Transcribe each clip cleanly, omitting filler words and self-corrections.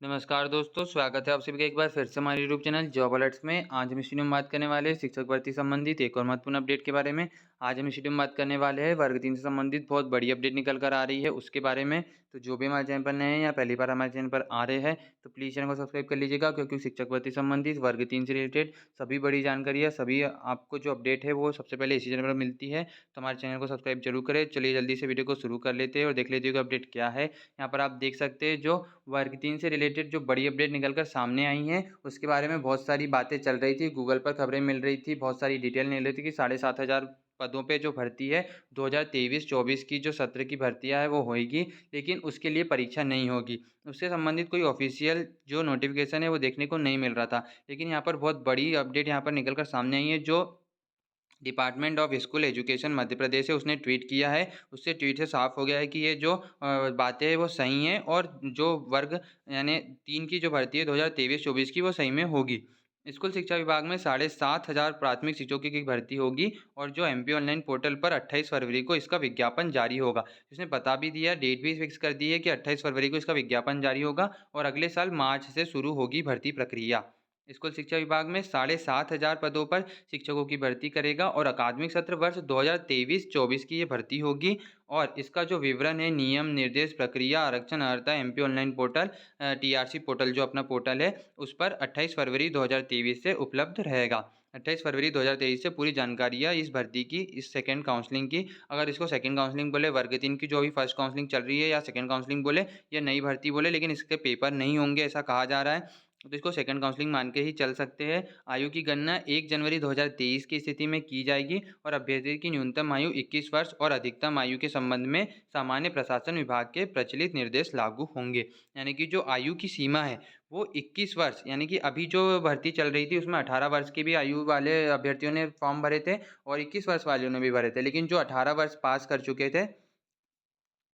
नमस्कार दोस्तों, स्वागत है आप सभी का एक बार फिर से हमारे यूट्यूब चैनल जॉब अलर्ट्स में। आज हम इस वीडियो में बात करने वाले हैं शिक्षक भर्ती संबंधित एक और महत्वपूर्ण अपडेट के बारे में। आज हम इस वीडियो में बात करने वाले हैं वर्ग 3 से संबंधित बहुत बड़ी अपडेट निकल कर आ रही है उसके बारे में। तो जो भी हमारे चैनल पर नए हैं या पहली बार हमारे चैनल पर आ रहे हैं तो प्लीज़ चैनल को सब्सक्राइब कर लीजिएगा, क्योंकि शिक्षक भर्ती संबंधित वर्ग 3 से रिलेटेड सभी बड़ी जानकारी है, सभी आपको जो अपडेट है वो सबसे पहले इसी चैनल पर मिलती है। तो हमारे चैनल को सब्सक्राइब जरूर करें। चलिए जल्दी से वीडियो को शुरू कर लेते हैं और देख लेते हैं कि अपडेट क्या है। यहाँ पर आप देख सकते हैं जो वर्ग 3 से रिलेटेड जो बड़ी अपडेट निकल कर सामने आई हैं उसके बारे में बहुत सारी बातें चल रही थी, गूगल पर खबरें मिल रही थी, बहुत सारी डिटेल मिल रही थी कि 7,500 पदों पे जो भर्ती है 2023-24 की जो सत्र की भर्तियां है वो होगी, लेकिन उसके लिए परीक्षा नहीं होगी। उससे संबंधित कोई ऑफिशियल जो नोटिफिकेशन है वो देखने को नहीं मिल रहा था, लेकिन यहाँ पर बहुत बड़ी अपडेट यहाँ पर निकल कर सामने आई है। जो department of school education Madhya Pradesh है उसने ट्वीट किया है, उससे ट्वीट से साफ हो गया है कि ये जो बातें हैं वो सही हैं और जो वर्ग यानी 3 की जो भर्ती है 2023-24 की वो सही में होगी। स्कूल शिक्षा विभाग में 7,500 प्राथमिक शिक्षकों की भर्ती होगी और जो एमपी ऑनलाइन पोर्टल पर 28 फरवरी को इसका विज्ञापन जारी होगा। इसने बता भी दिया, डेट भी फिक्स कर दी है कि 28 फरवरी को इसका विज्ञापन जारी होगा और अगले साल मार्च से शुरू होगी भर्ती प्रक्रिया। स्कूल शिक्षा विभाग में 7,500 पदों पर शिक्षकों की भर्ती करेगा और अकादमिक सत्र वर्ष 2023-24 की ये भर्ती होगी। और इसका जो विवरण है, नियम निर्देश प्रक्रिया आरक्षण अर्हता MP online portal TRC portal जो अपना पोर्टल है उस पर 28 फरवरी 2023 से उपलब्ध रहेगा। 28 फरवरी 2023 से पूरी जानकारियाँ इस भर्ती की, इस सेकेंड काउंसलिंग की, अगर इसको सेकेंड काउंसलिंग बोले, वर्ग 3 की जो अभी फर्स्ट काउंसलिंग चल रही है, या सेकेंड काउंसलिंग बोले या नई भर्ती बोले, लेकिन इसके पेपर नहीं होंगे ऐसा कहा जा रहा है, तो इसको सेकंड काउंसलिंग मान के ही चल सकते हैं। आयु की गणना 1 जनवरी 2023 की स्थिति में की जाएगी और अभ्यर्थी की न्यूनतम आयु 21 वर्ष और अधिकतम आयु के संबंध में सामान्य प्रशासन विभाग के प्रचलित निर्देश लागू होंगे। यानी कि जो आयु की सीमा है वो 21 वर्ष, यानी कि अभी जो भर्ती चल रही थी उसमें 18 वर्ष की भी आयु वाले अभ्यर्थियों ने फॉर्म भरे थे और 21 वर्ष वालों ने भी भरे थे, लेकिन जो 18 वर्ष पास कर चुके थे,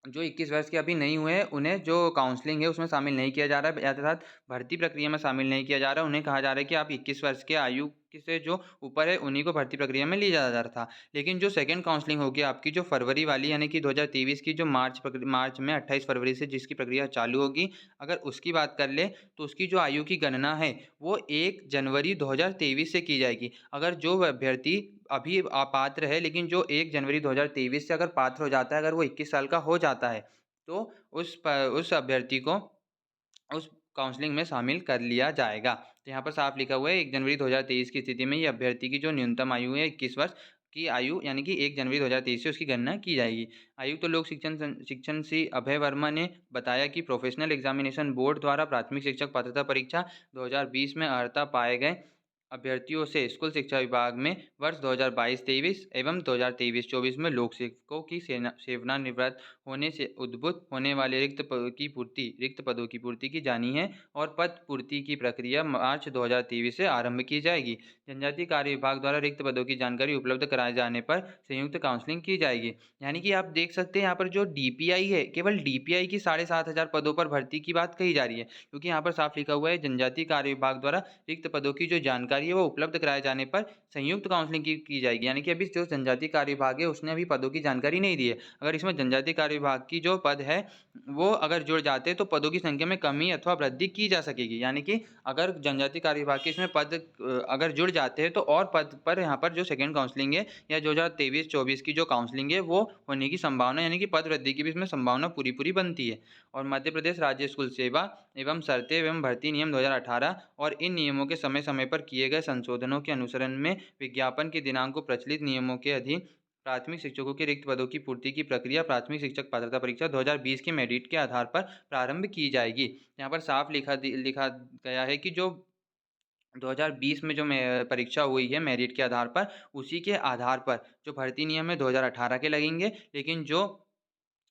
जो 21 वर्ष के अभी नहीं हुए हैं, उन्हें जो काउंसलिंग है उसमें शामिल नहीं किया जा रहा है, अर्थात भर्ती प्रक्रिया में शामिल नहीं किया जा रहा है। उन्हें कहा जा रहा है कि आप 21 वर्ष के आयु से जो ऊपर है उन्हीं को भर्ती प्रक्रिया में लिया जा रहा था। लेकिन जो सेकंड काउंसलिंग होगी आपकी, जो फरवरी वाली यानी कि 2023 की, जो मार्च में 28 फरवरी से जिसकी प्रक्रिया चालू होगी, अगर उसकी बात कर ले तो उसकी जो आयु की गणना है वो 1 जनवरी 2023 से की जाएगी। अगर जो अभ्यर्थी अभी अपात्र है, लेकिन जो 1 जनवरी 2023 से अगर पात्र हो जाता है, अगर वो 21 साल का हो जाता है, तो उस अभ्यर्थी को उस काउंसलिंग में शामिल कर लिया जाएगा। तो यहाँ पर साफ लिखा हुआ है 1 जनवरी 2023 की स्थिति में ये अभ्यर्थी की जो न्यूनतम आयु है 21 वर्ष की आयु, यानी कि 1 जनवरी 2023 से उसकी गणना की जाएगी। आयुक्त तो लोक शिक्षण श्री अभय वर्मा ने बताया कि प्रोफेशनल एग्जामिनेशन बोर्ड द्वारा प्राथमिक शिक्षक पात्रता परीक्षा 2020 में अर्हता पाए गए अभ्यर्थियों से स्कूल शिक्षा विभाग में वर्ष 2022-23 एवं 2023-24 में लोक शिक्षकों की सेवानिवृत्त होने से उद्भूत होने वाले रिक्त पदों की पूर्ति की जानी है और पद पूर्ति की प्रक्रिया मार्च 2023 से आरंभ की जाएगी। जनजातीय कार्य विभाग द्वारा रिक्त पदों की जानकारी उपलब्ध कराए जाने पर संयुक्त काउंसलिंग की जाएगी। यानी कि आप देख सकते हैं यहाँ पर जो डीपीआई है, केवल डीपीआई की 7,500 पदों पर भर्ती की बात कही जा रही है, क्योंकि यहाँ पर साफ लिखा हुआ है जनजातीय कार्य विभाग द्वारा रिक्त पदों की जो जानकारी है वो उपलब्ध कराए जाने पर संयुक्त काउंसलिंग की जाएगी। यानी कि अभी जो जनजातीय कार्य विभाग है उसने अभी पदों की जानकारी नहीं दी है। अगर इसमें जनजातीय कार्य विभाग की जो पद है वो अगर जुड़ जाते तो पदों की संख्या में कमी अथवा वृद्धि की जा सकेगी। यानी कि अगर जनजातीय कार्य विभाग के इसमें पद अगर जुड़ जाते हैं तो और पद पर यहाँ पर जो सेकेंड काउंसलिंग है या 2023-24 की जो काउंसलिंग है वो होने की संभावना, यानी कि पद वृद्धि की भी इसमें संभावना पूरी पूरी बनती है। और मध्य प्रदेश राज्य स्कूल सेवा एवं शर्तें एवं भर्ती नियम 2018 और इन नियमों के समय समय पर किए गए संशोधनों के अनुसरण में विज्ञापन के दिनांक को प्रचलित नियमों के अधीन प्राथमिक शिक्षकों के रिक्त पदों की पूर्ति की प्रक्रिया प्राथमिक शिक्षक पात्रता परीक्षा 2020 के मेरिट के आधार पर प्रारंभ की जाएगी। यहाँ पर साफ लिखा गया है कि जो 2020 में जो परीक्षा हुई है मेरिट के आधार पर, उसी के आधार पर जो भर्ती नियम है 2018 के लगेंगे, लेकिन जो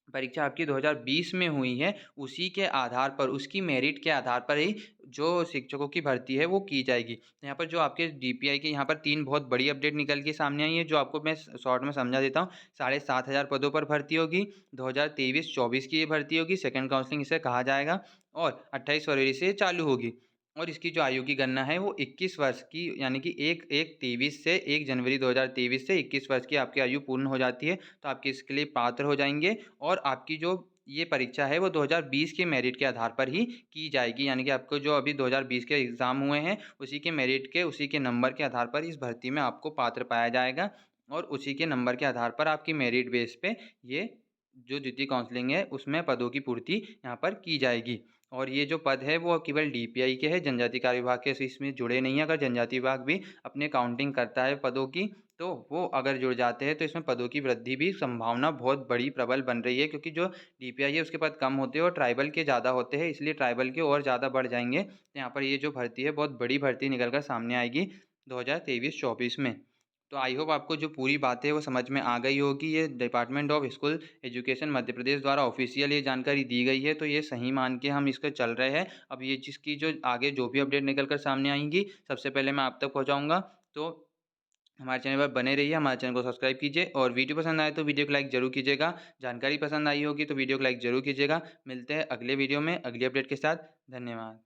परीक्षा आपकी 2020 में हुई है उसी के आधार पर, उसकी मेरिट के आधार पर ही जो शिक्षकों की भर्ती है वो की जाएगी। यहाँ पर जो आपके डीपीआई के यहाँ पर 3 बहुत बड़ी अपडेट निकल के सामने आई है, जो आपको मैं शॉर्ट में समझा देता हूँ। 7,500 पदों पर भर्ती होगी, 2023-24 की ये भर्ती होगी, सेकंड काउंसलिंग इसे कहा जाएगा और 28 फरवरी से चालू होगी। और इसकी जो आयु की गणना है वो 21 वर्ष की, यानी कि 1 जनवरी 2023 से 21 वर्ष की आपकी आयु पूर्ण हो जाती है, तो आपकी इसके लिए पात्र हो जाएंगे और आपकी जो ये परीक्षा है वो 2020 के मेरिट के आधार पर ही की जाएगी, यानी कि आपको जो अभी 2020 के एग्ज़ाम हुए हैं, उसी के मेरिट के, उसी के नंबर के आधार पर इस भर्ती में आपको पात्र पाया जाएगा और उसी के नंबर के आधार पर आपकी मेरिट बेस पे ये जो द्वितीय काउंसलिंग है, उसमें पदों की पूर्ति यहाँ पर की जाएगी। और ये जो पद है वो केवल डीपीआई के हैं, जनजाति कार्य विभाग के इसमें जुड़े नहीं हैं। अगर जनजाति विभाग भी अपने काउंटिंग करता है पदों की, तो वो अगर जुड़ जाते हैं तो इसमें पदों की वृद्धि भी संभावना बहुत बड़ी प्रबल बन रही है, क्योंकि जो डीपीआई है उसके पद कम होते हैं और ट्राइबल के ज़्यादा होते हैं, इसलिए ट्राइबल के और ज़्यादा बढ़ जाएंगे। तो यहाँ पर ये जो भर्ती है बहुत बड़ी भर्ती निकल कर सामने आएगी 2023-24 में। तो आई होप आपको जो पूरी बातें वो समझ में आ गई होगी। ये department of school education Madhya Pradesh द्वारा ऑफिशियल ये जानकारी दी गई है, तो ये सही मान के हम इसको चल रहे हैं। अब ये जिसकी जो आगे जो भी अपडेट निकल कर सामने आएंगी, सबसे पहले मैं आप तक पहुँचाऊँगा। तो हमारे चैनल पर बने रहिए, हमारे चैनल को सब्सक्राइब कीजिए और वीडियो पसंद आए तो वीडियो को लाइक ज़रूर कीजिएगा। जानकारी पसंद आई होगी तो वीडियो को लाइक ज़रूर कीजिएगा। मिलते हैं अगले वीडियो में अगली अपडेट के साथ। धन्यवाद।